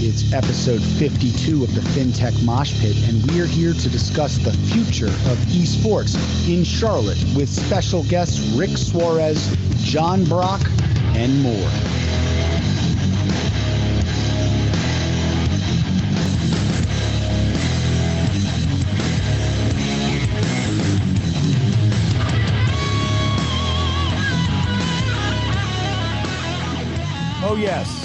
It's episode 52 of the Fintech Moshpit, and we are here to discuss the future of esports in Charlotte with special guests Rick Suarez, John Brock, and more. Oh, yes.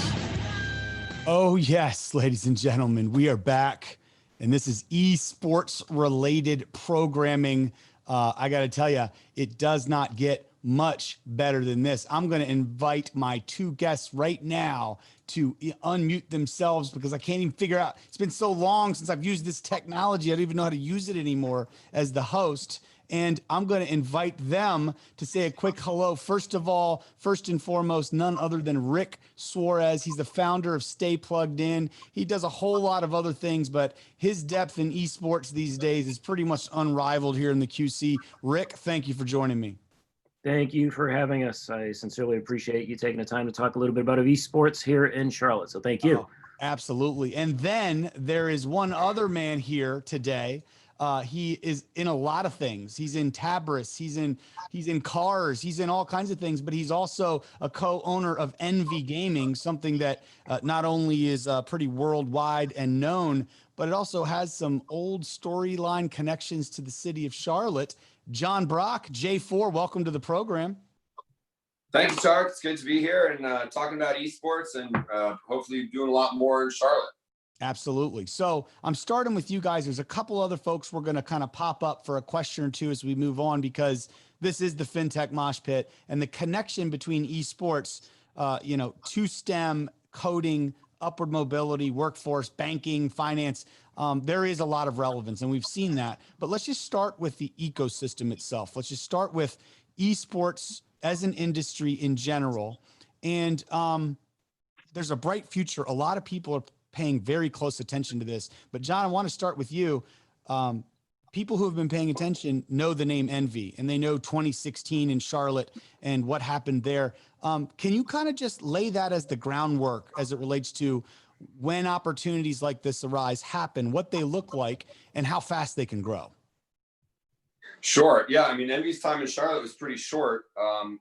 Oh, yes, ladies and gentlemen, we are back, and this is esports-related programming. I got to tell you, it does not get much better than this. I'm going to invite my two guests right now to unmute themselves because I can't even figure out. It's been so long since I've used this technology. I don't even know how to use it anymore as the host. And I'm going to invite them to say a quick hello. First of all, first and foremost, none other than Rick Suarez. He's the founder of Stay Plugged In. He does a whole lot of other things, but his depth in esports these days is pretty much unrivaled here in the QC. Rick, thank you for joining me. Thank you for having us. I sincerely appreciate you taking the time to talk a little bit about esports here in Charlotte. So thank you. Oh, absolutely. And then there is one other man here today. He is in a lot of things. He's in Tabris, he's in cars, he's in all kinds of things, but he's also a co-owner of Envy Gaming, something that not only is pretty worldwide and known, but it also has some old storyline connections to the city of Charlotte. John Brock, J4, welcome to the program. Thank you, Tark. It's good to be here and talking about esports and hopefully doing a lot more in Charlotte. Absolutely. So I'm starting with you guys. There's a couple other folks we're going to kind of pop up for a question or two as we move on, because this is the Fintech Mosh Pit, and the connection between esports, to STEM, coding, upward mobility, workforce, banking, finance. There is a lot of relevance, and we've seen that. But let's just start with the ecosystem itself. Let's just start with esports as an industry in general. And there's a bright future. A lot of people are paying very close attention to this. But John, I want to start with you. People who have been paying attention know the name Envy, and they know 2016 in Charlotte and what happened there. Can you kind of just lay that as the groundwork as it relates to when opportunities like this arise, happen, what they look like, and how fast they can grow? Sure. Yeah. I mean, Envy's time in Charlotte was pretty short. I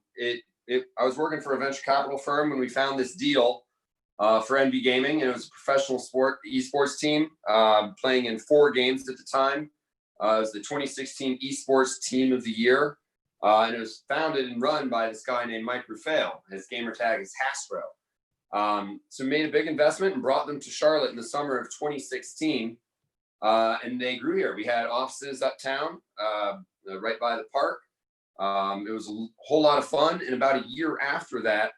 was working for a venture capital firm when we found this deal for Envy Gaming, and it was a professional esports team playing in 4 games at the time. It was the 2016 Esports Team of the Year, and it was founded and run by this guy named Mike Rufail. His gamer tag is Hastro. So made a big investment and brought them to Charlotte in the summer of 2016, and they grew here. We had offices uptown, right by the park. It was a whole lot of fun, and about a year after that,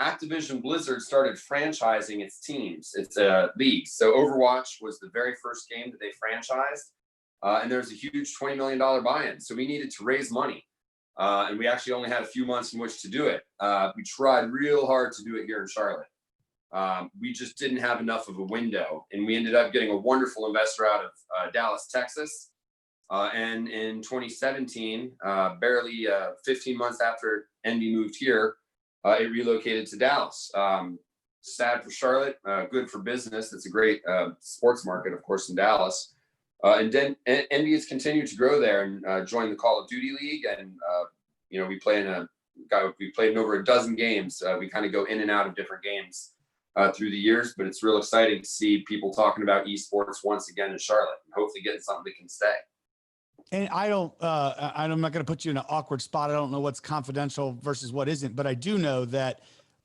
Activision Blizzard started franchising its teams, its leagues. So Overwatch was the very first game that they franchised, and there was a huge $20 million buy-in. So we needed to raise money, and we actually only had a few months in which to do it. We tried real hard to do it here in Charlotte. We just didn't have enough of a window, and we ended up getting a wonderful investor out of Dallas, Texas. And in 2017, barely 15 months after Envy moved here, it relocated to Dallas. Sad for Charlotte, good for business. It's a great sports market, of course, in Dallas. And then Envy has continued to grow there and joined the Call of Duty League. And, we play we played in over a dozen games. We kind of go in and out of different games through the years, but it's real exciting to see people talking about esports once again in Charlotte and hopefully getting something that can stay. And I'm not going to put you in an awkward spot. I don't know what's confidential versus what isn't, but I do know that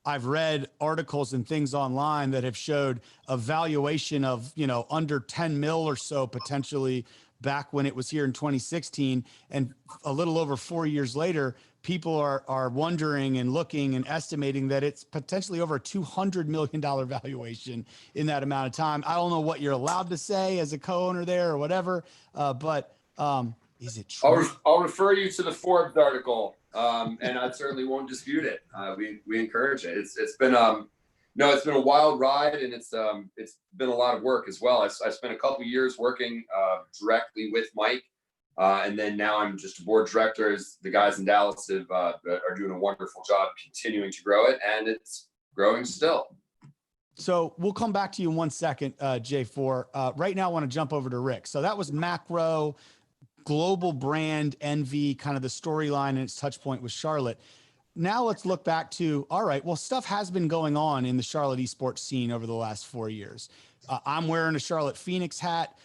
I've read articles and things online that have showed a valuation of, under 10 mil or so potentially back when it was here in 2016, and a little over 4 years later, people are wondering and looking and estimating that it's potentially over a $200 million valuation in that amount of time. I don't know what you're allowed to say as a co-owner there or whatever, but is it true? I'll refer you to the Forbes article, and I certainly won't dispute it. We encourage it. It's been no, it's been a wild ride, and it's been a lot of work as well. I spent a couple years working directly with Mike, and then now I'm just a board director. As the guys in Dallas are doing a wonderful job continuing to grow it, and it's growing still. So we'll come back to you in 1 second, J4. Right now, I want to jump over to Rick. So that was macro, global brand, envy, kind of the storyline and its touch point with Charlotte. Now let's look back to, all right, well, stuff has been going on in the Charlotte esports scene over the last 4 years. I'm wearing a Charlotte Phoenix hat.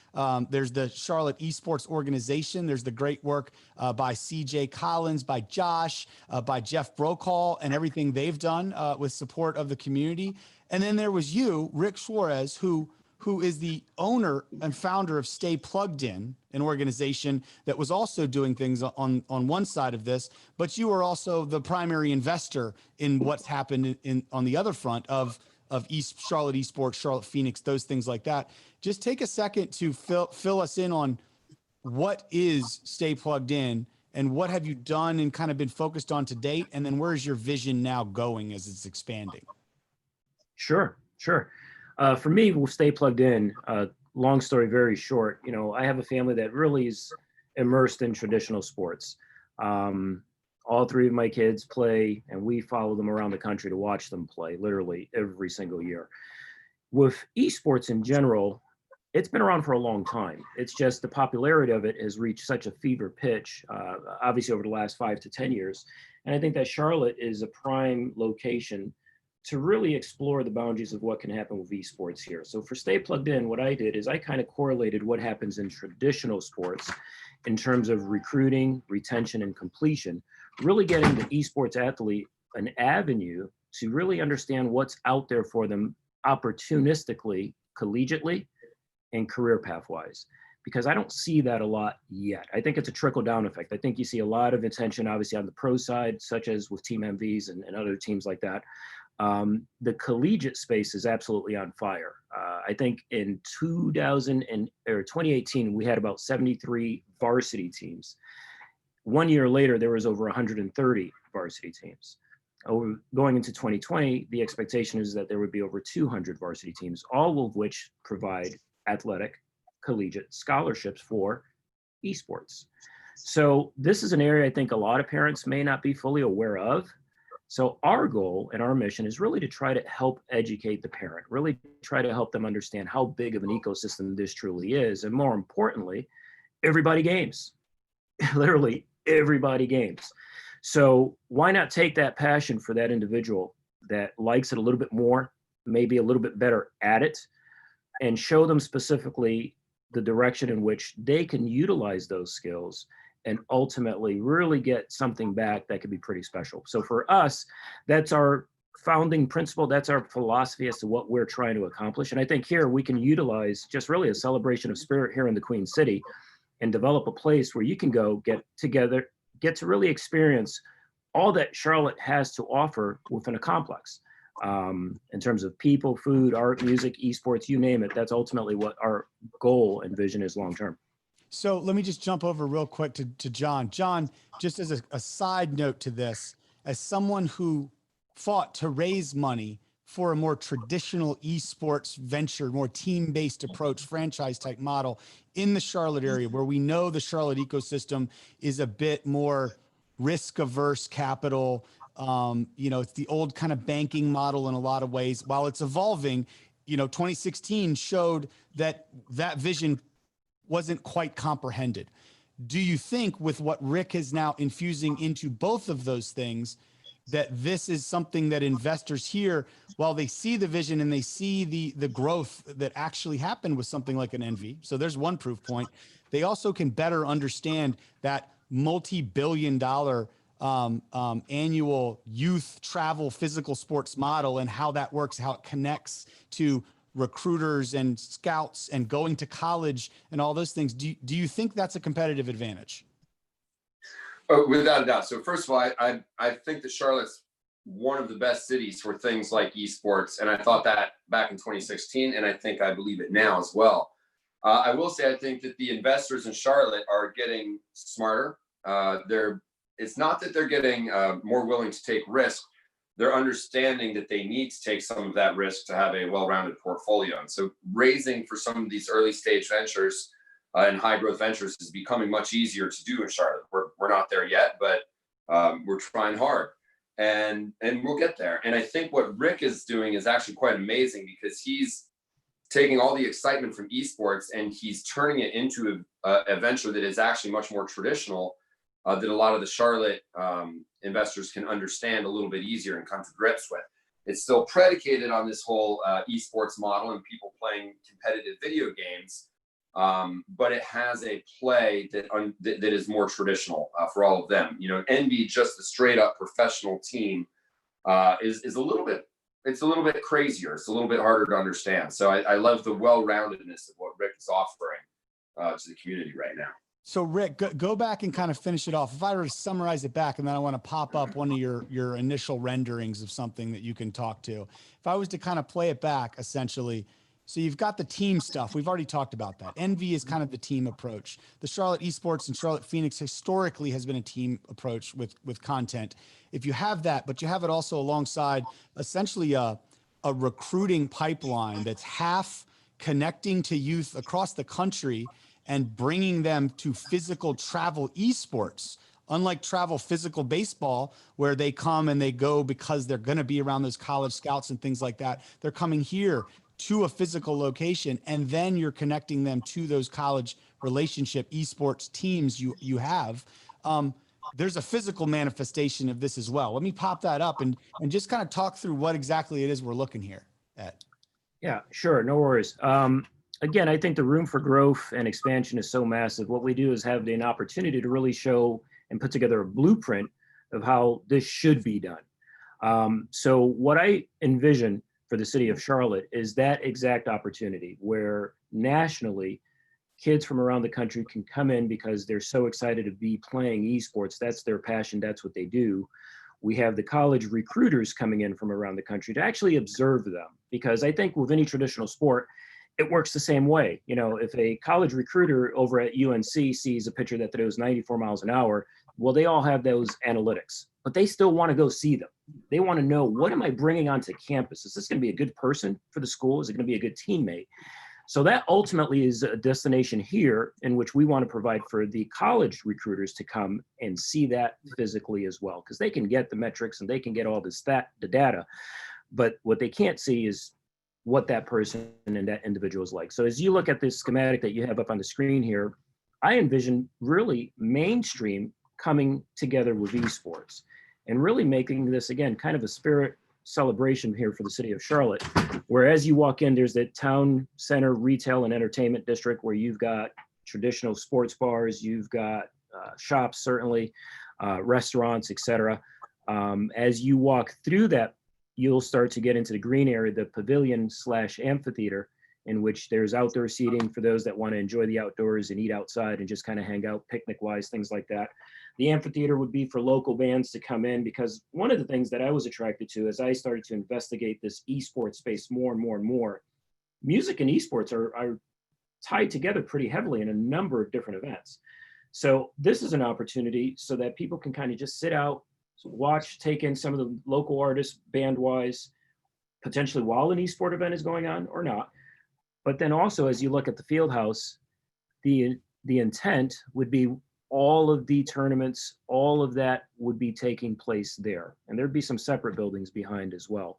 There's the Charlotte Esports organization. There's the great work by CJ Collins, by Josh, by Jeff Brokaw, and everything they've done with support of the community. And then there was you, Rick Suarez, who is the owner and founder of Stay Plugged In, an organization that was also doing things on one side of this, but you are also the primary investor in what's happened on the other front of Charlotte Esports, Charlotte Phoenix, those things like that. Just take a second to fill us in on what is Stay Plugged In and what have you done and kind of been focused on to date, and then where is your vision now going as it's expanding? Sure. For me, we'll Stay Plugged In. Long story, very short. I have a family that really is immersed in traditional sports. All three of my kids play, and we follow them around the country to watch them play literally every single year. With esports in general, it's been around for a long time. It's just the popularity of it has reached such a fever pitch, obviously over the last 5 to 10 years. And I think that Charlotte is a prime location to really explore the boundaries of what can happen with esports here. So for Stay Plugged In, what I did is I kind of correlated what happens in traditional sports in terms of recruiting, retention, and completion, really getting the esports athlete an avenue to really understand what's out there for them opportunistically, collegiately, and career path-wise. Because I don't see that a lot yet. I think it's a trickle-down effect. I think you see a lot of attention, obviously, on the pro side, such as with Team MVs and other teams like that. The collegiate space is absolutely on fire. I think in 2018, we had about 73 varsity teams. 1 year later, there was over 130 varsity teams. Going into 2020, the expectation is that there would be over 200 varsity teams, all of which provide athletic, collegiate scholarships for esports. So this is an area I think a lot of parents may not be fully aware of. So our goal and our mission is really to try to help educate the parent, really try to help them understand how big of an ecosystem this truly is. And more importantly, everybody games, literally everybody games. So why not take that passion for that individual that likes it a little bit more, maybe a little bit better at it, and show them specifically the direction in which they can utilize those skills and ultimately really get something back that could be pretty special. So for us, that's our founding principle. That's our philosophy as to what we're trying to accomplish. And I think here we can utilize just really a celebration of spirit here in the Queen City and develop a place where you can go get together, get to really experience all that Charlotte has to offer within a complex. In terms of people, food, art, music, esports, you name it, that's ultimately what our goal and vision is long-term. So let me just jump over real quick to John. John, just as a side note to this, as someone who fought to raise money for a more traditional esports venture, more team-based approach, franchise type model in the Charlotte area, where we know the Charlotte ecosystem is a bit more risk-averse capital. It's the old kind of banking model in a lot of ways. While it's evolving, 2016 showed that vision wasn't quite comprehended. Do you think with what Rick is now infusing into both of those things, that this is something that investors here, while they see the vision and they see the growth that actually happened with something like an Envy, so there's one proof point, they also can better understand that multi-billion-dollar annual youth travel physical sports model and how that works, how it connects to recruiters and scouts and going to college and all those things. Do you think that's a competitive advantage? Oh, without a doubt. So first of all, I think that Charlotte's one of the best cities for things like esports. And I thought that back in 2016, and I believe it now as well. I will say, I think that the investors in Charlotte are getting smarter. It's not that they're getting more willing to take risk. They're understanding that they need to take some of that risk to have a well-rounded portfolio. And so raising for some of these early stage ventures and high growth ventures is becoming much easier to do in Charlotte. We're not there yet, but we're trying hard. And we'll get there. And I think what Rick is doing is actually quite amazing, because he's taking all the excitement from esports and he's turning it into a venture that is actually much more traditional, that a lot of the Charlotte investors can understand a little bit easier and come to grips with. It's still predicated on this whole esports model and people playing competitive video games, but it has a play that is more traditional for all of them. You know, Envy, just a straight up professional team, is a little bit. It's a little bit crazier. It's a little bit harder to understand. So I love the well-roundedness of what Rick is offering to the community right now. So Rick, go back and kind of finish it off. If I were to summarize it back, and then I want to pop up one of your initial renderings of something that you can talk to. If I was to kind of play it back, essentially, so you've got the team stuff. We've already talked about that. Envy is kind of the team approach. The Charlotte Esports and Charlotte Phoenix historically has been a team approach with content. If you have that, but you have it also alongside essentially a recruiting pipeline that's half connecting to youth across the country and bringing them to physical travel esports, unlike travel physical baseball, where they come and they go because they're going to be around those college scouts and things like that. They're coming here to a physical location, and then you're connecting them to those college relationship esports teams you have. There's a physical manifestation of this as well. Let me pop that up and just kind of talk through what exactly it is we're looking here at. Yeah, sure. No worries. Again, I think the room for growth and expansion is so massive. What we do is have an opportunity to really show and put together a blueprint of how this should be done. So what I envision for the city of Charlotte is that exact opportunity where nationally kids from around the country can come in because they're so excited to be playing esports. That's their passion. That's what they do. We have the college recruiters coming in from around the country to actually observe them, because I think with any traditional sport, it works the same way. You know, if a college recruiter over at UNC sees a pitcher that throws 94 miles an hour, well, they all have those analytics, but they still want to go see them. They want to know, what am I bringing onto campus? Is this going to be a good person for the school? Is it going to be a good teammate? So that ultimately is a destination here in which we want to provide for the college recruiters to come and see that physically as well, because they can get the metrics and they can get all the data, but what they can't see is what that person and that individual is like. So as you look at this schematic that you have up on the screen here, I envision really mainstream coming together with esports and really making this, again, kind of a spirit celebration here for the city of Charlotte, where as you walk in, there's the town center retail and entertainment district where you've got traditional sports bars, you've got shops, certainly, restaurants, etc. As you walk through that, you'll start to get into the green area, the pavilion / amphitheater, in which there's outdoor seating for those that want to enjoy the outdoors and eat outside and just kind of hang out picnic-wise, things like that. The amphitheater would be for local bands to come in, because one of the things that I was attracted to as I started to investigate this esports space more and more and more, music and esports are tied together pretty heavily in a number of different events. So this is an opportunity so that people can kind of just sit out, watch, take in some of the local artists band-wise, potentially while an esport event is going on or not. But then also, as you look at the field house, the intent would be all of the tournaments, all of that would be taking place there. And there'd be some separate buildings behind as well.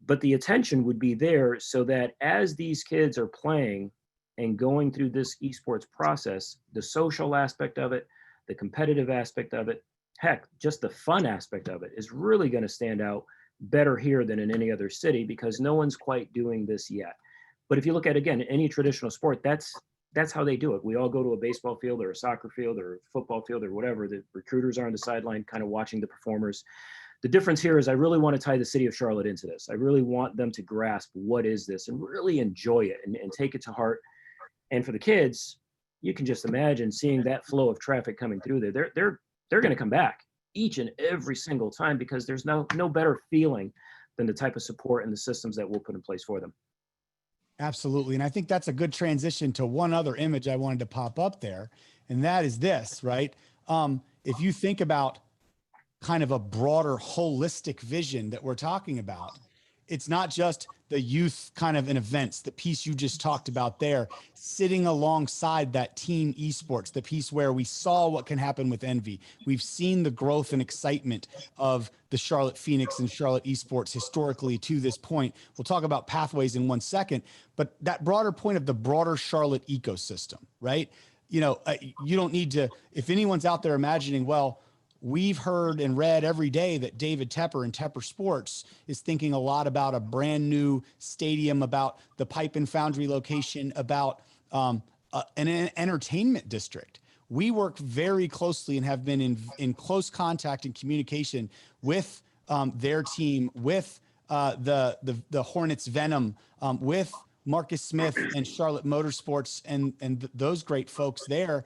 But the attention would be there so that as these kids are playing and going through this esports process, the social aspect of it, the competitive aspect of it, heck, just the fun aspect of it is really going to stand out better here than in any other city, because no one's quite doing this yet. But if you look at, again, any traditional sport, that's how they do it. We all go to a baseball field or a soccer field or a football field or whatever. The recruiters are on the sideline kind of watching the performers. the difference here is I really want to tie the city of Charlotte into this. I really want them to grasp what is this and really enjoy it and take it to heart. And for the kids, you can just imagine seeing that flow of traffic coming through there. They're going to come back each and every single time because there's no better feeling than the type of support and the systems that we'll put in place for them. Absolutely. And I think that's a good transition to one other image I wanted to pop up there. And that is this, right? If you think about kind of a broader holistic vision that we're talking about, it's not just the youth kind of in events, the piece you just talked about there, sitting alongside that team esports, the piece where we saw what can happen with Envy. We've seen the growth and excitement of the Charlotte Phoenix and Charlotte Esports historically to this point. We'll talk about pathways in 1 second, but that broader point of the broader Charlotte ecosystem, right? You know, you don't need to, if anyone's out there imagining, well, we've heard and read every day that David Tepper and Tepper Sports is thinking a lot about a brand new stadium, about the Pipe and Foundry location, about an entertainment district. We work very closely and have been in close contact and communication with their team, with the Hornets Venom, with Marcus Smith and Charlotte Motorsports and those great folks there,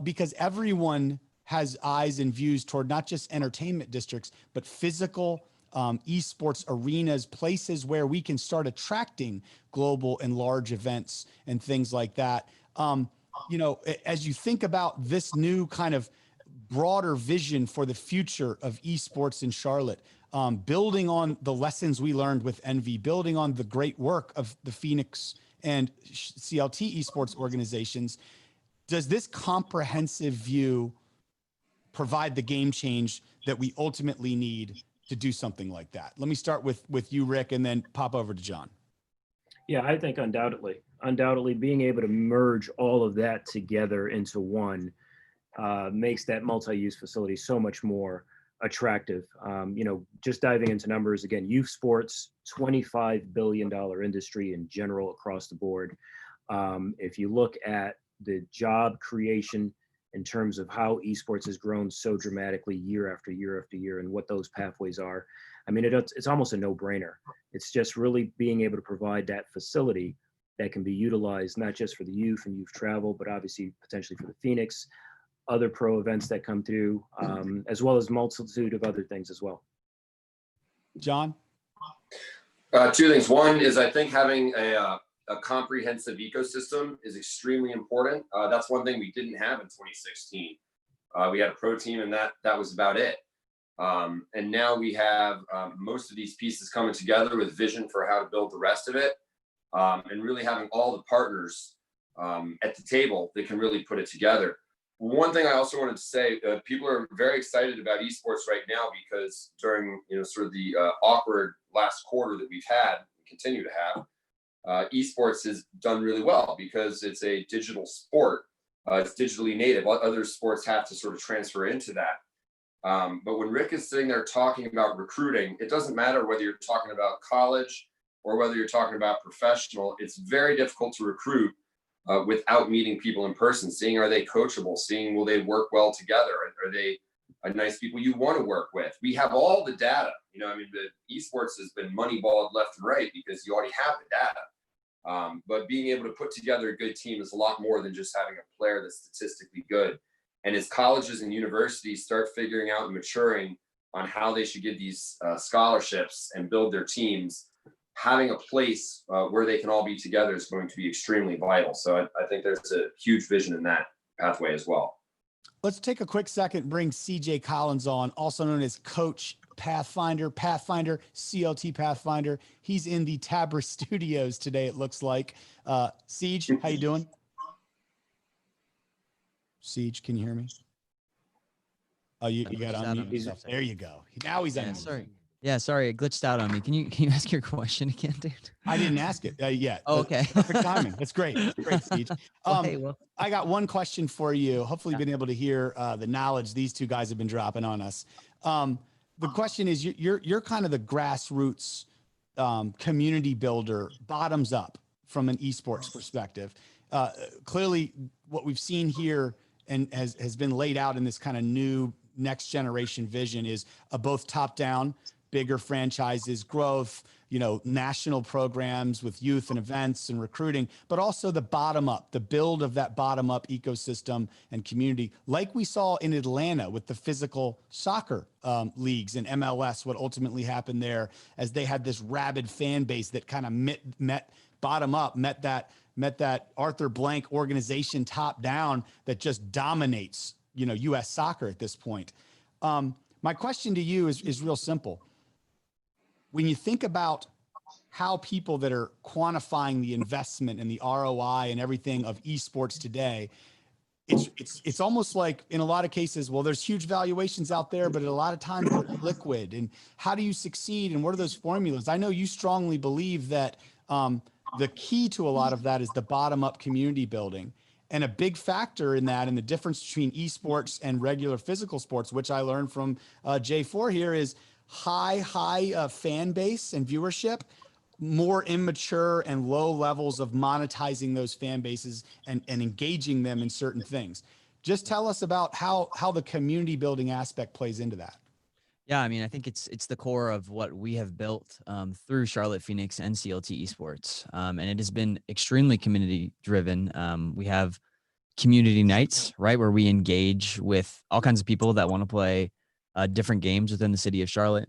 because everyone has eyes and views toward not just entertainment districts, but physical esports arenas, places where we can start attracting global and large events and things like that. You know, as you think about this new kind of broader vision for the future of esports in Charlotte, building on the lessons we learned with Envy, building on the great work of the Phoenix and CLT esports organizations, does this comprehensive view provide the game change that we ultimately need to do something like that? Let me start with you, Rick, and then pop over to John. Yeah, I think undoubtedly being able to merge all of that together into one makes that multi-use facility so much more attractive. You know, just diving into numbers again, youth sports, $25 billion industry in general across the board. If you look at the job creation in terms of how esports has grown so dramatically year after year after year and what those pathways are, I mean, it's almost a no-brainer. It's just really being able to provide that facility that can be utilized not just for the youth and youth travel, but obviously potentially for the Phoenix, other pro events that come through, as well as multitude of other things as well. John? Two things. One is I think having a comprehensive ecosystem is extremely important. That's one thing we didn't have in 2016. We had a pro team and that was about it. And now we have most of these pieces coming together with vision for how to build the rest of it, and really having all the partners at the table that can really put it together. One thing I also wanted to say, people are very excited about esports right now because during sort of the awkward last quarter that we've had and continue to have, esports has done really well because it's a digital sport. It's digitally native. Other sports have to sort of transfer into that. But when Rick is sitting there talking about recruiting, it doesn't matter whether you're talking about college or whether you're talking about professional. It's very difficult to recruit without meeting people in person, seeing are they coachable, seeing will they work well together, are they nice people you want to work with. We have all the data. I mean, the esports has been moneyballed left and right because you already have the data. But being able to put together a good team is a lot more than just having a player that's statistically good. And as colleges and universities start figuring out and maturing on how they should give these scholarships and build their teams, having a place where they can all be together is going to be extremely vital. So I think there's a huge vision in that pathway as well. Let's take a quick second, bring CJ Collins on, also known as Coach Pathfinder, CLT Pathfinder. He's in the Tabra studios today, it looks like. Siege, how you doing? Siege, can you hear me? Oh, you got to unmute yourself. There you go. Now he's on. Sorry. Yeah, sorry, it glitched out on me. Can you ask your question again, dude? I didn't ask it yet. Oh, okay. Perfect timing. That's great. Great, Siege. Okay, well. I got one question for you. Hopefully you've been able to hear the knowledge these two guys have been dropping on us. The question is, you're kind of the grassroots community builder, bottoms up from an esports perspective. Clearly, what we've seen here and has been laid out in this kind of new next generation vision is both top down, bigger franchises, growth, national programs with youth and events and recruiting, but also the bottom up, the build of that bottom up ecosystem and community, like we saw in Atlanta with the physical soccer leagues and MLS, what ultimately happened there as they had this rabid fan base that kind of met bottom up, met that Arthur Blank organization top down that just dominates, US soccer at this point. My question to you is real simple. When you think about how people that are quantifying the investment and the ROI and everything of esports today, it's almost like in a lot of cases, well, there's huge valuations out there, but a lot of times they're liquid. And how do you succeed? And what are those formulas? I know you strongly believe that the key to a lot of that is the bottom up community building. And a big factor in that, and the difference between esports and regular physical sports, which I learned from J4 here, is high fan base and viewership, more immature and low levels of monetizing those fan bases and engaging them in certain things. Just tell us about how the community building aspect plays into that. Yeah, I mean, I think it's the core of what we have built through Charlotte, Phoenix, and CLT Esports, and it has been extremely community driven. We have community nights, right, where we engage with all kinds of people that want to play different games within the city of Charlotte.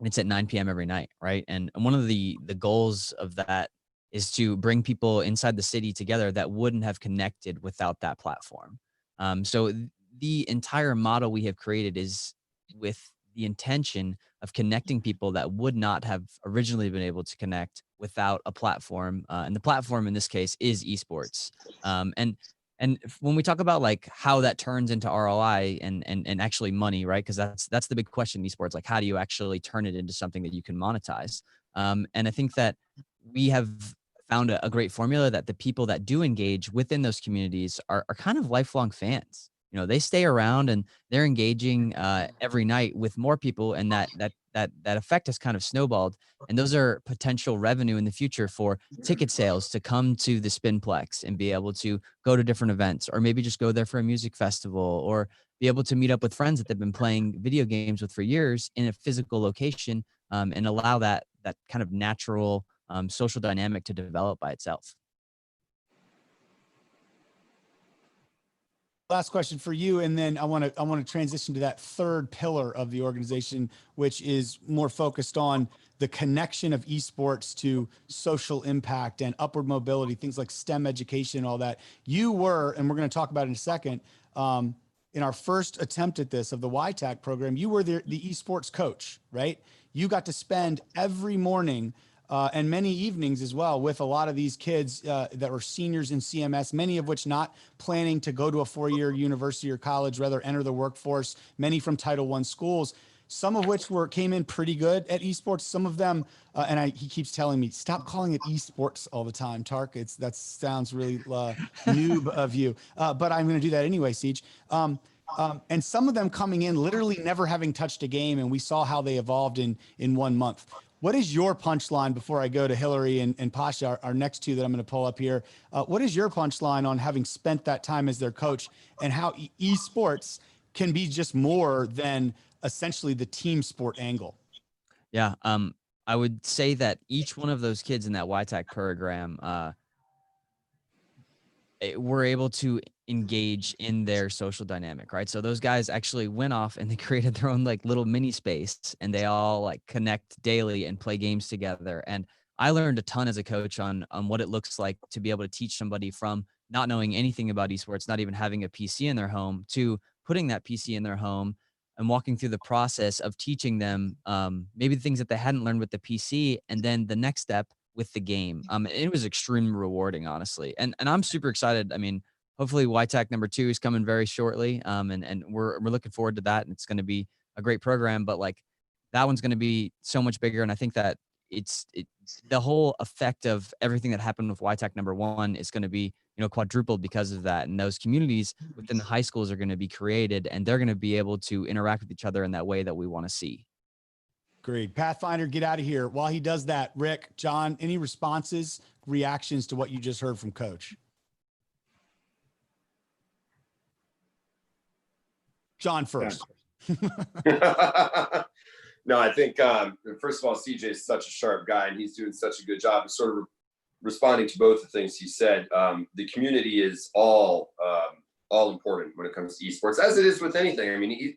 And it's at 9 p.m. every night, right? And one of the goals of that is to bring people inside the city together that wouldn't have connected without that platform. So the entire model we have created is with the intention of connecting people that would not have originally been able to connect without a platform. And the platform in this case is esports. And when we talk about like how that turns into ROI and actually money, right? Because that's the big question in esports. Like, how do you actually turn it into something that you can monetize? And I think that we have found a great formula that the people that do engage within those communities are kind of lifelong fans. They stay around and they're engaging every night with more people, and that effect has kind of snowballed. And those are potential revenue in the future for ticket sales to come to the Spinplex and be able to go to different events, or maybe just go there for a music festival, or be able to meet up with friends that they've been playing video games with for years in a physical location, and allow that kind of natural social dynamic to develop by itself. Last question for you, and then I want to transition to that third pillar of the organization, which is more focused on the connection of esports to social impact and upward mobility, things like STEM education and all that. You were, and we're going to talk about it in a second, in our first attempt at this of the YTAC program, you were the esports coach, right? You got to spend every morning and many evenings as well with a lot of these kids that were seniors in CMS, many of which not planning to go to a 4-year university or college, rather enter the workforce, many from Title I schools, some of which came in pretty good at esports. Some of them, he keeps telling me, stop calling it esports all the time, Tark. That sounds really noob of you, but I'm going to do that anyway, Siege. And some of them coming in literally never having touched a game, and we saw how they evolved in 1 month. What is your punchline before I go to Hillary and Pasha, our next two that I'm going to pull up here? What is your punchline on having spent that time as their coach, and how esports can be just more than essentially the team sport angle? Yeah, I would say that each one of those kids in that YTAC program were able to engage in their social dynamic, right? So those guys actually went off and they created their own like little mini space, and they all like connect daily and play games together. And I learned a ton as a coach on what it looks like to be able to teach somebody from not knowing anything about esports, not even having a PC in their home, to putting that PC in their home and walking through the process of teaching them maybe the things that they hadn't learned with the PC, and then the next step with the game. It was extremely rewarding, honestly. And I'm super excited. I mean, hopefully YTAC number 2 is coming very shortly. And we're looking forward to that. And it's going to be a great program, but like that one's going to be so much bigger. And I think that it's the whole effect of everything that happened with YTAC number 1 is going to be, quadrupled because of that. And those communities within the high schools are going to be created, and they're going to be able to interact with each other in that way that we want to see. Great. Pathfinder, get out of here. While he does that, Rick, John, any responses, reactions to what you just heard from Coach? John first. No, I think first of all, CJ is such a sharp guy, and he's doing such a good job of sort of responding to both the things he said. The community is all important when it comes to esports, as it is with anything. I mean,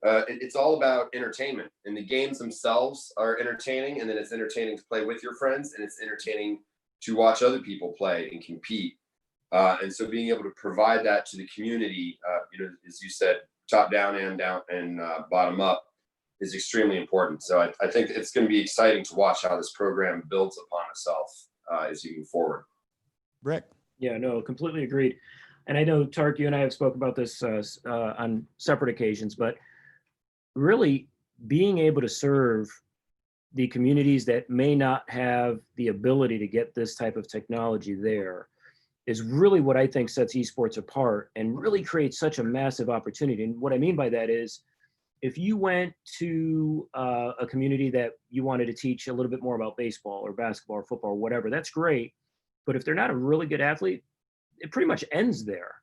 it's all about entertainment, and the games themselves are entertaining, and then it's entertaining to play with your friends, and it's entertaining to watch other people play and compete. And so being able to provide that to the community, as you said, top down and bottom up, is extremely important. So I think it's going to be exciting to watch how this program builds upon itself as you move forward. Rick? Yeah, no, completely agreed. And I know, Tark, you and I have spoken about this on separate occasions, but really being able to serve the communities that may not have the ability to get this type of technology there is really what I think sets esports apart and really creates such a massive opportunity. And what I mean by that is, if you went to a community that you wanted to teach a little bit more about baseball or basketball or football or whatever, that's great. But if they're not a really good athlete, it pretty much ends there.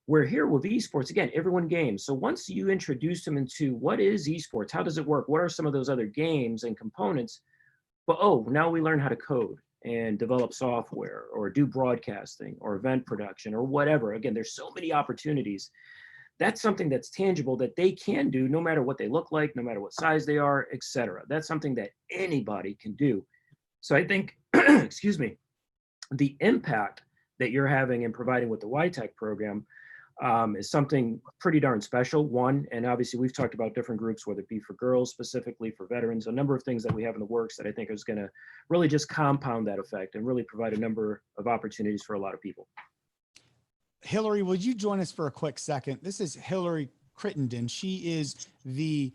Where here with esports, again, everyone games. So once you introduce them into what is esports, how does it work? What are some of those other games and components? But now we learn how to code and develop software or do broadcasting or event production or whatever. Again, there's so many opportunities. That's something that's tangible that they can do no matter what they look like, no matter what size they are, etc. That's something that anybody can do. So I think, excuse me, the impact that you're having and providing with the YTech program is something pretty darn special. One, and obviously we've talked about different groups, whether it be for girls specifically, for veterans, a number of things that we have in the works that I think is going to really just compound that effect and really provide a number of opportunities for a lot of people. Hillary, would you join us for a quick second? This is Hillary Crittenden. She is the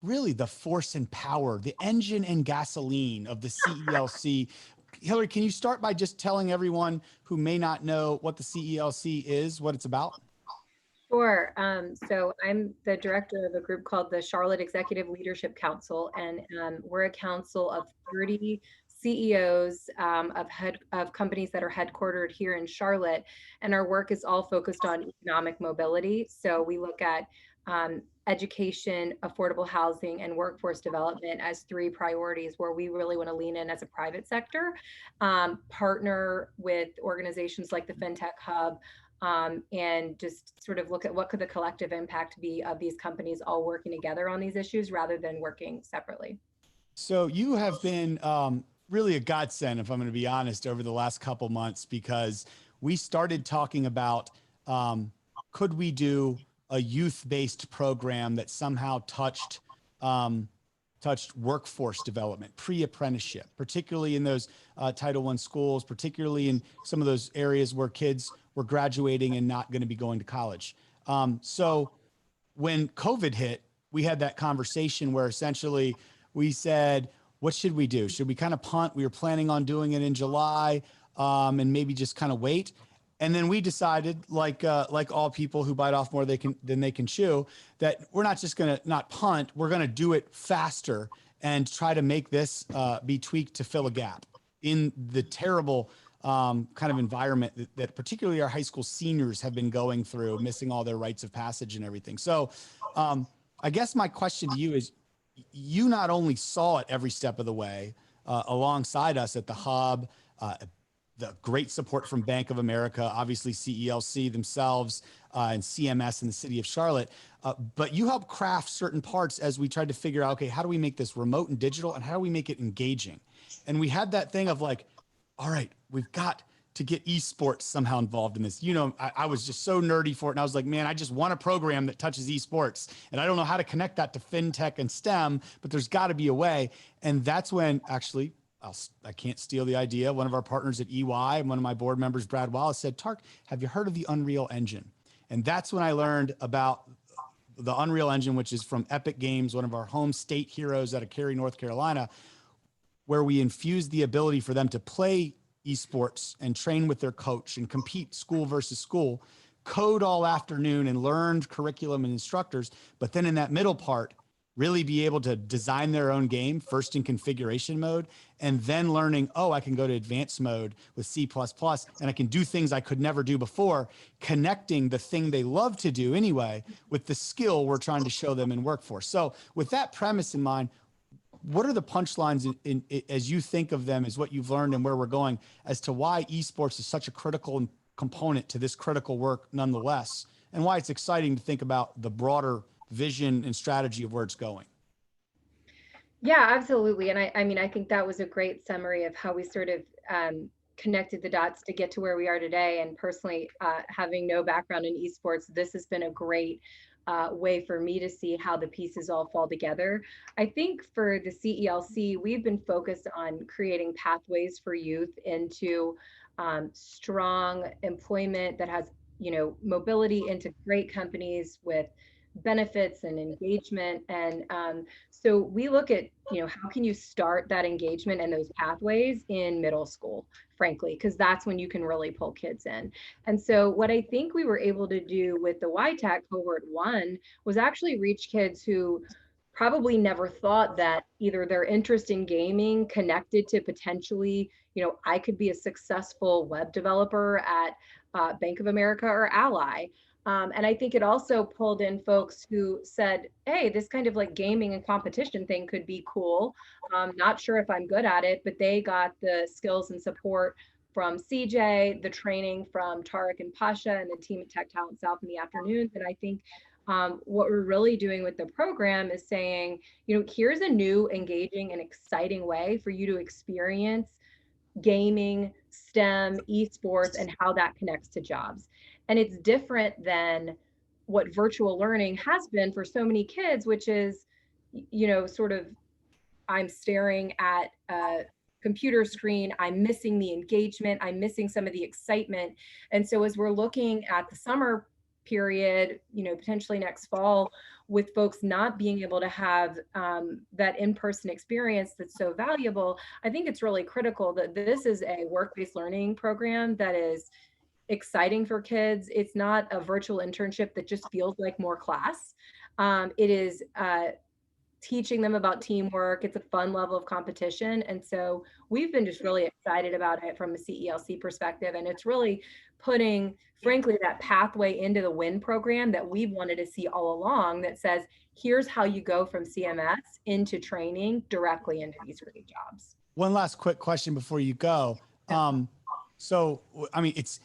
really the force and power, the engine and gasoline of the CELC. Hillary, can you start by just telling everyone who may not know what the CELC is, what it's about? Sure. So I'm the director of a group called the Charlotte Executive Leadership Council, and we're a council of 30 CEOs of companies that are headquartered here in Charlotte, and our work is all focused on economic mobility. So we look at education, affordable housing, and workforce development as 3 priorities where we really want to lean in as a private sector, partner with organizations like the Fintech Hub, and just sort of look at what could the collective impact be of these companies all working together on these issues rather than working separately. So you have been really a godsend, if I'm going to be honest, over the last couple months, because we started talking about could we do a youth-based program that somehow touched workforce development, pre-apprenticeship, particularly in those Title I schools, particularly in some of those areas where kids were graduating and not going to be going to college. So when COVID hit, we had that conversation where essentially we said, what should we do? Should we kind of punt? We were planning on doing it in July and maybe just kind of wait. And then we decided, like all people who bite off more than they can chew, that we're not just going to not punt, we're going to do it faster and try to make this be tweaked to fill a gap in the terrible kind of environment that particularly our high school seniors have been going through, missing all their rites of passage and everything. So I guess my question to you is, you not only saw it every step of the way alongside us at the Hub, the great support from Bank of America, obviously CELC themselves, and CMS in the city of Charlotte. But you helped craft certain parts as we tried to figure out, okay, how do we make this remote and digital, and how do we make it engaging? And we had that thing of like, all right, we've got to get esports somehow involved in this. You know, I was just so nerdy for it. And I was like, man, I just want a program that touches esports. And I don't know how to connect that to FinTech and STEM, but there's got to be a way. And that's when actually, I can't steal the idea. One of our partners at EY, one of my board members, Brad Wallace, said, Tark, have you heard of the Unreal Engine? And that's when I learned about the Unreal Engine, which is from Epic Games, one of our home state heroes out of Cary, North Carolina, where we infused the ability for them to play esports and train with their coach and compete school versus school, code all afternoon and learned curriculum and instructors. But then in that middle part, really be able to design their own game first in configuration mode, and then learning, oh, I can go to advanced mode with C++ and I can do things I could never do before, connecting the thing they love to do anyway with the skill we're trying to show them in workforce. So with that premise in mind, what are the punchlines as you think of them, as what you've learned and where we're going, as to why esports is such a critical component to this critical work nonetheless, and why it's exciting to think about the broader vision and strategy of where it's going? Yeah, absolutely. And I mean, I think that was a great summary of how we sort of connected the dots to get to where we are today. And personally, having no background in esports, this has been a great way for me to see how the pieces all fall together. I think for the CELC, we've been focused on creating pathways for youth into strong employment that has, mobility into great companies with benefits and engagement. And so we look at, how can you start that engagement and those pathways in middle school, frankly, because that's when you can really pull kids in. And so what I think we were able to do with the YTAC cohort 1 was actually reach kids who probably never thought that either their interest in gaming connected to potentially, I could be a successful web developer at Bank of America or Ally. And I think it also pulled in folks who said, hey, this kind of like gaming and competition thing could be cool. Not sure if I'm good at it, but they got the skills and support from CJ, the training from Tarek and Pasha and the team at Tech Talent South in the afternoons. And I think what we're really doing with the program is saying, here's a new, engaging, and exciting way for you to experience gaming, STEM, esports, and how that connects to jobs. And it's different than what virtual learning has been for so many kids, which is, sort of, I'm staring at a computer screen, I'm missing the engagement, I'm missing some of the excitement. And so as we're looking at the summer period, potentially next fall, with folks not being able to have that in-person experience that's so valuable, I think it's really critical that this is a work-based learning program that is exciting for kids. It's not a virtual internship that just feels like more class. It is teaching them about teamwork. It's a fun level of competition. And so we've been just really excited about it from a CELC perspective. And it's really putting, frankly, that pathway into the WIN program that we've wanted to see all along, that says, here's how you go from CMS into training directly into these great jobs. One last quick question before you go. So, I mean, it's,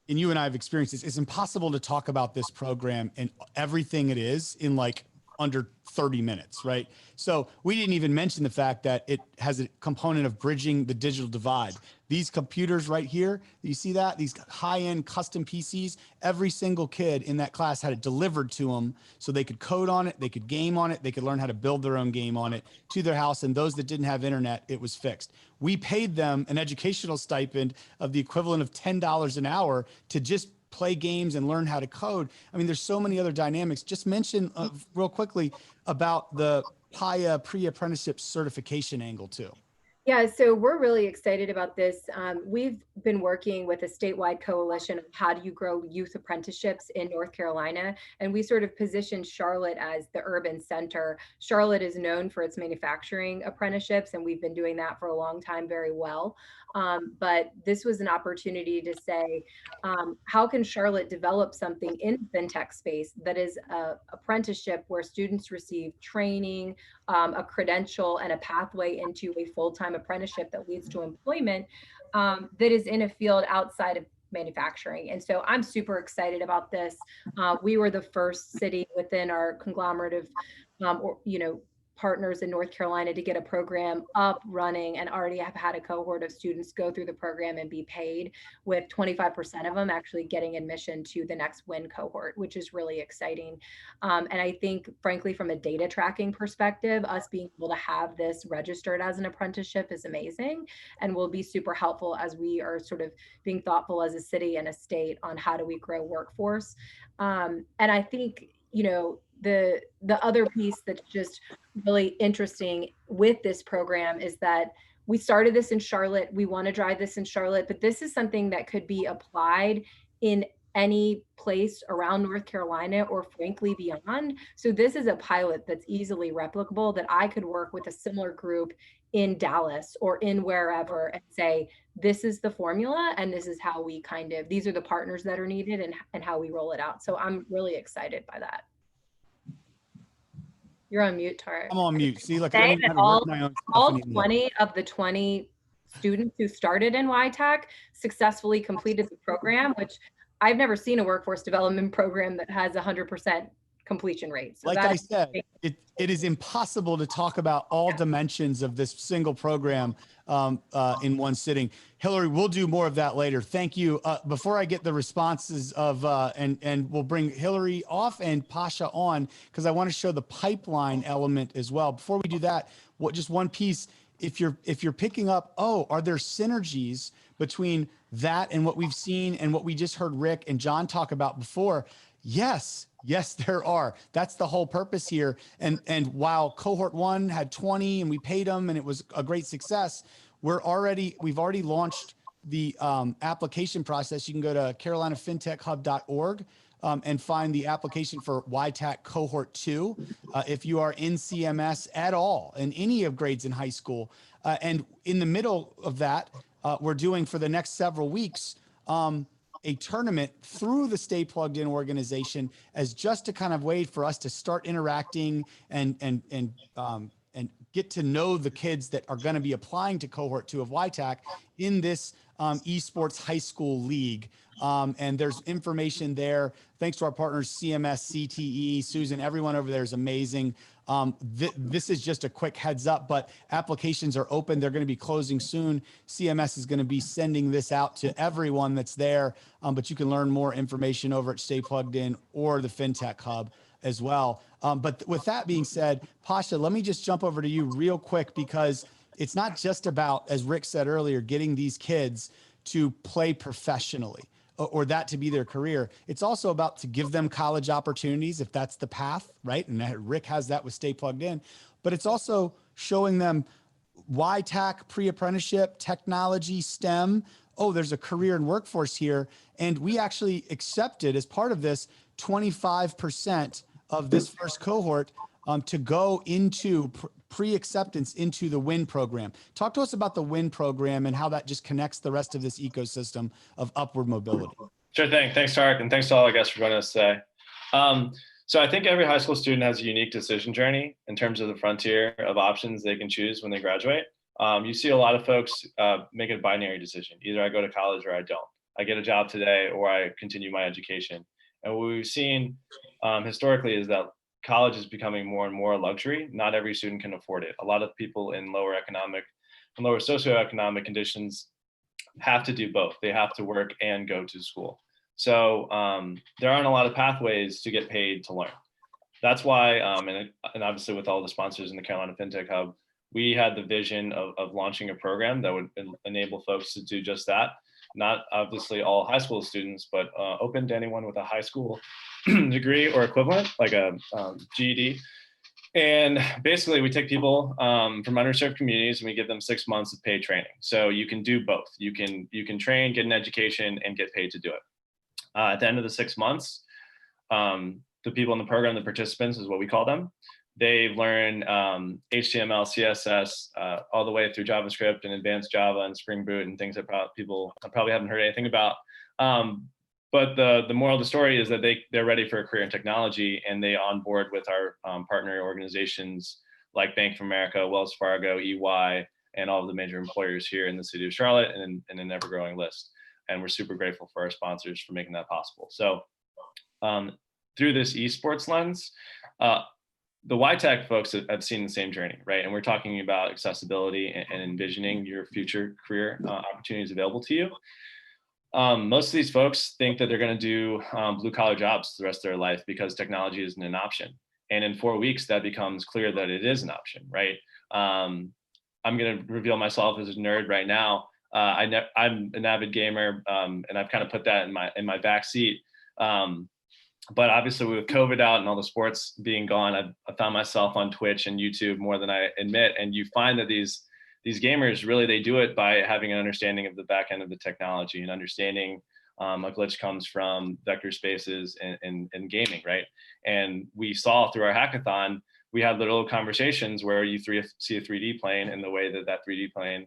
and you and I have experienced this, it's impossible to talk about this program and everything it is in like under 30 minutes, right? So we didn't even mention the fact that it has a component of bridging the digital divide. These computers right here, you see that? These high-end custom PCs, every single kid in that class had it delivered to them so they could code on it, they could game on it, they could learn how to build their own game on it to their house. And those that didn't have internet, it was fixed. We paid them an educational stipend of the equivalent of $10 an hour to just play games and learn how to code. I mean, there's so many other dynamics. Just mention real quickly about the PIA pre-apprenticeship certification angle too. Yeah, so we're really excited about this. We've been working with a statewide coalition of how do you grow youth apprenticeships in North Carolina, and we sort of positioned Charlotte as the urban center. Charlotte is known for its manufacturing apprenticeships, and we've been doing that for a long time very well. But this was an opportunity to say, how can Charlotte develop something in the fintech space that is an apprenticeship where students receive training, a credential, and a pathway into a full-time apprenticeship that leads to employment that is in a field outside of manufacturing. And so I'm super excited about this. We were the first city within our conglomerate of, partners in North Carolina to get a program up, running, and already have had a cohort of students go through the program and be paid, with 25% of them actually getting admission to the next WIN cohort, which is really exciting. And I think, frankly, from a data tracking perspective, us being able to have this registered as an apprenticeship is amazing and will be super helpful as we are sort of being thoughtful as a city and a state on how do we grow workforce. And I think, the other piece that's just really interesting with this program is that we started this in Charlotte. We want to drive this in Charlotte, but this is something that could be applied in any place around North Carolina or frankly beyond. So this is a pilot that's easily replicable, that I could work with a similar group in Dallas or in wherever and say, this is the formula and this is how we these are the partners that are needed and how we roll it out. So I'm really excited by that. You're on mute, Tara. I'm on mute. See, look, I Say don't even that have to work my own stuff all anymore. 20 of the 20 students who started in YTech successfully completed the program, which I've never seen a workforce development program that has 100% completion rate. So Like I said, it is impossible to talk about all dimensions of this single program in one sitting. Hillary, we'll do more of that later. Thank you. Before I get the responses of, and we'll bring Hillary off and Pasha on, because I want to show the pipeline element as well. Before we do that, just one piece, if you're picking up, oh, are there synergies between that and what we've seen and what we just heard Rick and John talk about before? Yes, there are. That's the whole purpose here. And while cohort 1 had 20 and we paid them and it was a great success, we've already launched the application process. You can go to carolinafintechhub.org and find the application for YTAC cohort 2 if you are in CMS at all in any of grades in high school. And in the middle of that, we're doing for the next several weeks a tournament through the Stay Plugged In organization as just to kind of wait for us to start interacting and get to know the kids that are going to be applying to cohort 2 of YTAC in this esports high school league. And there's information there. Thanks to our partners, CMS, CTE, Susan, everyone over there is amazing. This is just a quick heads up, but applications are open. They're going to be closing soon. CMS is going to be sending this out to everyone that's there, but you can learn more information over at Stay Plugged In or the FinTech Hub as well. But with that being said, Pasha, let me just jump over to you real quick, because it's not just about, as Rick said earlier, getting these kids to play professionally or that to be their career. It's also about to give them college opportunities if that's the path, right? And Rick has that with Stay Plugged In, but it's also showing them YTAC, pre-apprenticeship, technology, STEM. Oh, there's a career and workforce here. And we actually accepted as part of this 25% of this first cohort to go into pre-acceptance into the WIN program. Talk to us about the WIN program and how that just connects the rest of this ecosystem of upward mobility. Sure thing. Thanks, Tarek, and thanks to all our guests for joining us today. So I think every high school student has a unique decision journey in terms of the frontier of options they can choose when they graduate. You see a lot of folks make a binary decision. Either I go to college or I don't. I get a job today or I continue my education. And what we've seen historically is that college is becoming more and more a luxury. Not every student can afford it. A lot of people in lower socioeconomic conditions have to do both. They have to work and go to school. So there aren't a lot of pathways to get paid to learn. That's why, and obviously with all the sponsors in the Carolina FinTech Hub, we had the vision of launching a program that would enable folks to do just that. Not obviously all high school students, but open to anyone with a high school degree or equivalent, like a GED. And basically we take people from underserved communities and we give them 6 months of paid training. So you can do both. You can train, get an education, and get paid to do it. At the end of the 6 months, the people in the program, the participants is what we call them, they've learned HTML, CSS, all the way through JavaScript and advanced Java and Spring Boot and things that people probably haven't heard anything about. But the moral of the story is that they're ready for a career in technology, and they onboard with our partner organizations like Bank of America, Wells Fargo, EY, and all of the major employers here in the city of Charlotte and an ever-growing list. And we're super grateful for our sponsors for making that possible. So through this esports lens, the YTech folks have seen the same journey, right? And we're talking about accessibility and envisioning your future career opportunities available to you. Most of these folks think that they're going to do blue collar jobs the rest of their life because technology isn't an option. And in 4 weeks, that becomes clear that it is an option, right? I'm going to reveal myself as a nerd right now. I'm an avid gamer, and I've kind of put that in my back seat. But obviously with COVID out and all the sports being gone, I found myself on Twitch and YouTube more than I admit. And you find that these gamers really, they do it by having an understanding of the back end of the technology and understanding A glitch comes from vector spaces and gaming, right? And we saw through our hackathon, we had little conversations where you see a 3D plane and the way that that 3D plane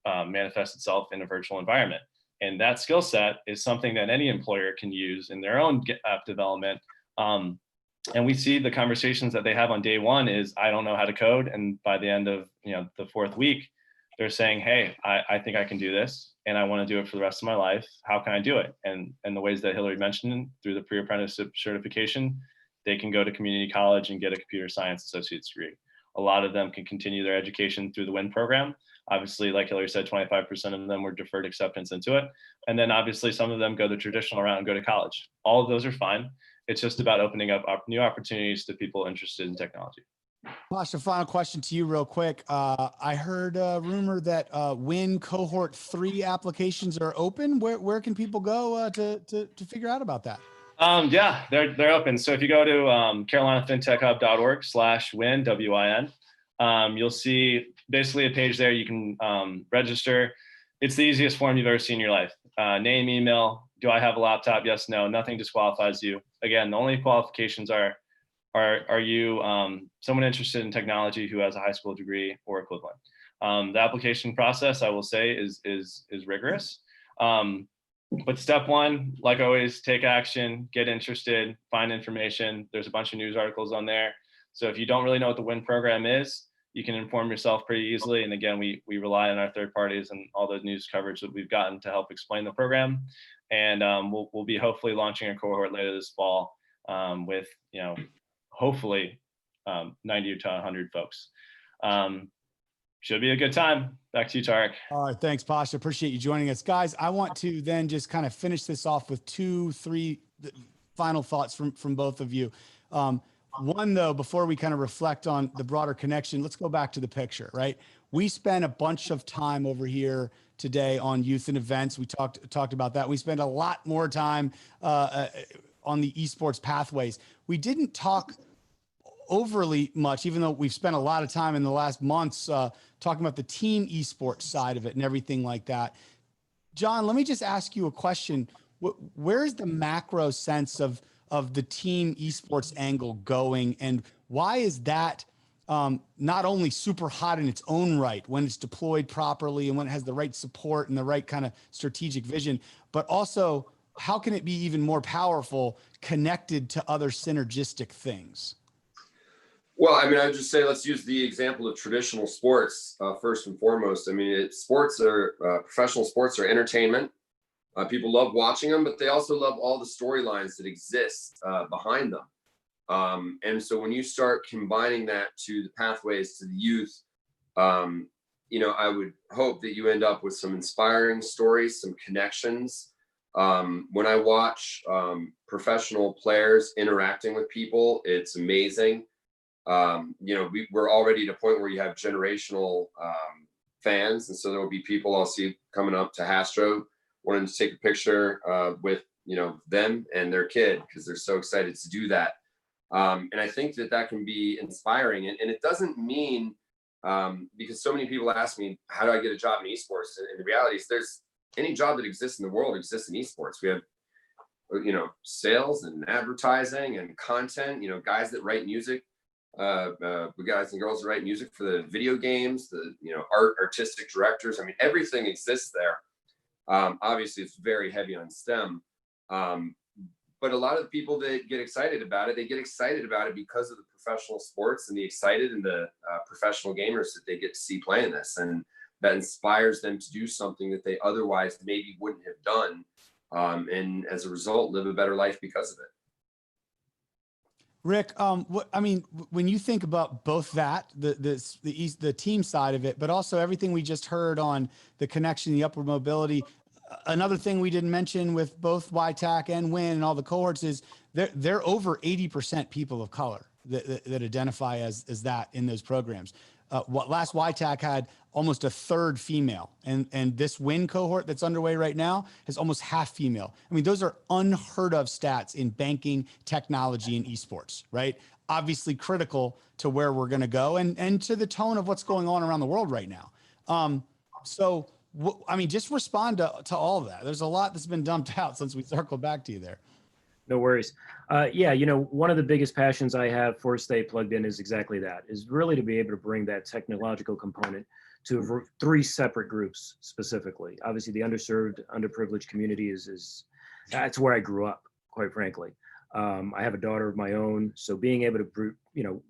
manifests itself in a virtual environment. And that skill set is something that any employer can use in their own app development. And we see the conversations that they have on day one is, I don't know how to code. And by the end of the 4th week, they're saying, hey, I think I can do this and I want to do it for the rest of my life. How can I do it? And the ways that Hillary mentioned through the pre-apprenticeship certification, they can go to community college and get a computer science associate's degree. A lot of them can continue their education through the WIN program. Obviously, like Hillary said, 25% of them were deferred acceptance into it. And then obviously some of them go the traditional route and go to college. All of those are fine. It's just about opening up new opportunities to people interested in technology. Pasha, final question to you real quick. I heard a rumor that WIN cohort 3 applications are open. Where can people go to figure out about that? Yeah, they're open. So if you go to carolinafintechhub.org/win, WIN, you'll see basically a page there. You can register. It's the easiest form you've ever seen in your life. Name, email. Do I have a laptop? Yes, no. Nothing disqualifies you. Again, the only qualifications are you someone interested in technology who has a high school degree or equivalent? The application process, I will say, is rigorous. But step one, like always, take action, get interested, find information. There's a bunch of news articles on there. So if you don't really know what the WIN program is, you can inform yourself pretty easily. And again, we rely on our third parties and all the news coverage that we've gotten to help explain the program. And we'll be hopefully launching a cohort later this fall with, hopefully 90 to 100 folks. Should be a good time. Back to you, Tarek. All right. Thanks, Pasha. Appreciate you joining us. Guys, I want to then just kind of finish this off with 2-3 final thoughts from both of you. One, though, before we kind of reflect on the broader connection, let's go back to the picture, right? We spent a bunch of time over here today on youth and events. We talked about that. We spent a lot more time on the esports pathways. We didn't talk overly much, even though we've spent a lot of time in the last months talking about the team esports side of it and everything like that. John, let me just ask you a question. Where is the macro sense of the team esports angle going, and why is that not only super hot in its own right when it's deployed properly and when it has the right support and the right kind of strategic vision, but also how can it be even more powerful connected to other synergistic things? Well, I mean, I would just say, let's use the example of traditional sports first and foremost. I mean, professional sports are entertainment. People love watching them, but they also love all the storylines that exist behind them. And so when you start combining that to the pathways to the youth, I would hope that you end up with some inspiring stories, some connections. When I watch professional players interacting with people, it's amazing. We're already at a point where you have generational fans. And so there will be people I'll see coming up to Hastro wanting to take a picture with, them and their kid, because they're so excited to do that. And I think that can be inspiring. And it doesn't mean, because so many people ask me, how do I get a job in esports? And the reality is there's any job that exists in the world exists in esports. We have, sales and advertising and content, guys that write music. We guys and girls that write music for the video games, the artistic directors. I mean, everything exists there. Obviously, it's very heavy on STEM, but a lot of the people that get excited about it, they get excited about it because of the professional sports and the excited and the professional gamers that they get to see playing this, and that inspires them to do something that they otherwise maybe wouldn't have done, and as a result, live a better life because of it. Rick, when you think about both that, the team side of it, but also everything we just heard on the connection, the upward mobility, another thing we didn't mention with both YTAC and WIN and all the cohorts is they're over 80% people of color that identify as that in those programs. Last YTAC had almost a third female, and this WIN cohort that's underway right now is almost half female. I mean, those are unheard of stats in banking, technology, and esports, right? Obviously critical to where we're going to go and to the tone of what's going on around the world right now. So I mean, just respond to all of that. There's a lot that's been dumped out since we circled back to you there. No worries. Yeah, you know, one of the biggest passions I have for Stay Plugged In is exactly that, is really to be able to bring that technological component to three separate groups specifically. Obviously, the underserved, underprivileged community is that's where I grew up, quite frankly. I have a daughter of my own, so being able to, you know,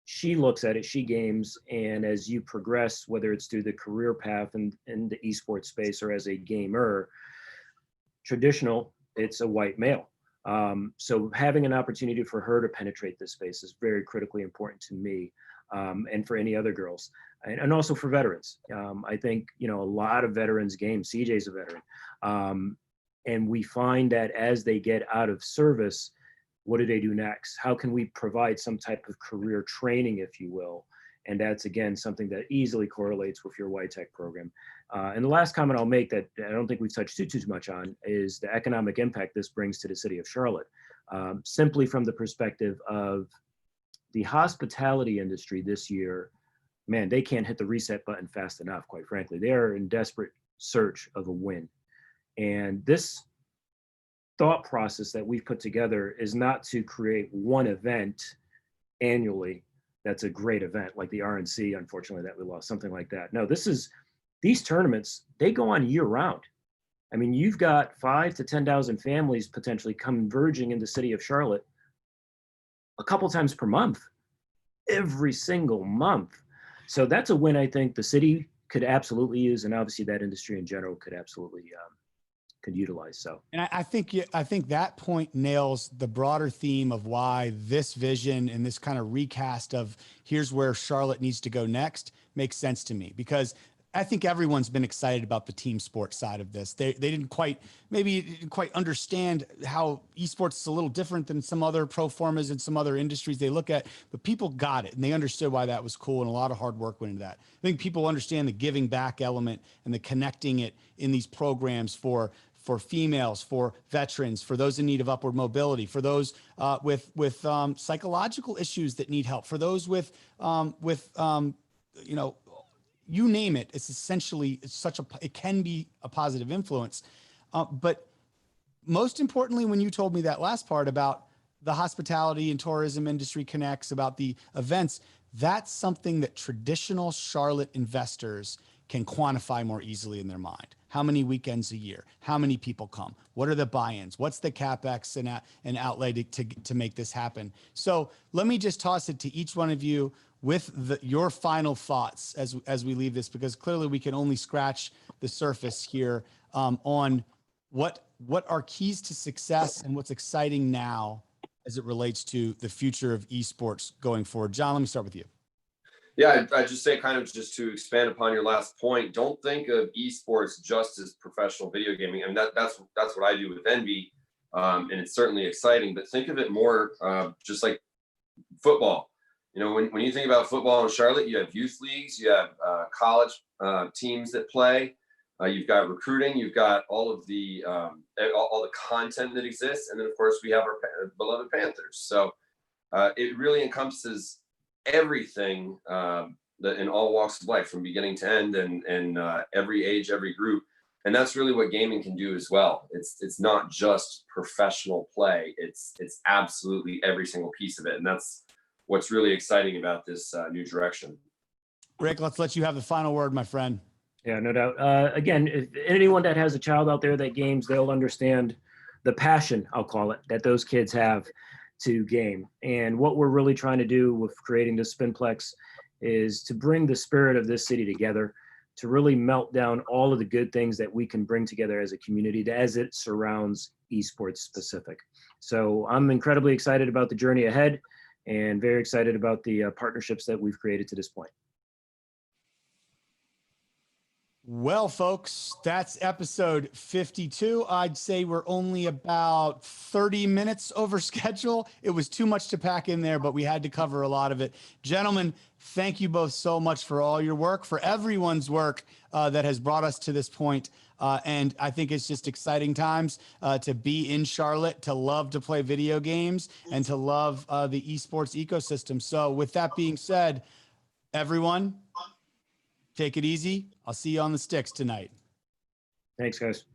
she looks at it, she games, and as you progress, whether it's through the career path in the esports space or as a gamer, traditional, it's a white male. So having an opportunity for her to penetrate this space is very critically important to me, and for any other girls, and also for veterans. I think, you know, a lot of veterans game. CJ's a veteran, and we find that as they get out of service, what do they do next? How can we provide some type of career training, if you will? And that's, again, something that easily correlates with your Y Tech program. And the last comment I'll make that I don't think we've touched too much on is the economic impact this brings to the city of Charlotte. Simply from the perspective of the hospitality industry this year, man, they can't hit the reset button fast enough, quite frankly. They are in desperate search of a win. And this thought process that we've put together is not to create one event annually that's a great event like the RNC, unfortunately, that we lost, something like that. No, these tournaments, they go on year round. I mean, you've got 5,000 to 10,000 families potentially converging in the city of Charlotte a couple times per month, every single month. So that's a win I think the city could absolutely use, and obviously that industry in general could absolutely could utilize. So, and I think that point nails the broader theme of why this vision and this kind of recast of here's where Charlotte needs to go next makes sense to me, because I think everyone's been excited about the team sports side of this. They didn't quite understand how esports is a little different than some other pro formas and some other industries they look at, but people got it and they understood why that was cool, and a lot of hard work went into that. I think people understand the giving back element and the connecting it in these programs for females, for veterans, for those in need of upward mobility, for those with psychological issues that need help, for those with you know, you name it. It's essentially it can be a positive influence. But most importantly, when you told me that last part about the hospitality and tourism industry connects, about the events, that's something that traditional Charlotte investors can quantify more easily in their mind. How many weekends a year? How many people come? What are the buy-ins? What's the CapEx and outlay to make this happen? So let me just toss it to each one of you with your final thoughts as we leave this, because clearly we can only scratch the surface here on what are keys to success and what's exciting now as it relates to the future of esports going forward. John, let me start with you. Yeah, I just say, kind of just to expand upon your last point, don't think of esports just as professional video gaming. I mean, that's what I do with Envy, and it's certainly exciting. But think of it more just like football. You know, when you think about football in Charlotte, you have youth leagues, you have college teams that play, you've got recruiting, you've got all of the all the content that exists, and then of course we have our beloved Panthers. So it really encompasses everything that in all walks of life, from beginning to end, and every age, every group. And that's really what gaming can do as well. It's not just professional play. It's absolutely every single piece of it. And that's what's really exciting about this new direction. Rick, let's let you have the final word, my friend. yeah, no doubt. Again, if anyone that has a child out there that games, they'll understand the passion, I'll call it, that those kids have to game. And what we're really trying to do with creating this Spinplex is to bring the spirit of this city together, to really melt down all of the good things that we can bring together as a community as it surrounds esports specific. So I'm incredibly excited about the journey ahead and very excited about the partnerships that we've created to this point. Well, folks, that's episode 52. I'd say we're only about 30 minutes over schedule. It was too much to pack in there, but we had to cover a lot of it. Gentlemen, thank you both so much for all your work, for everyone's work that has brought us to this point. And I think it's just exciting times to be in Charlotte, to love to play video games, and to love the esports ecosystem. So with that being said, everyone, take it easy. I'll see you on the sticks tonight. Thanks, guys.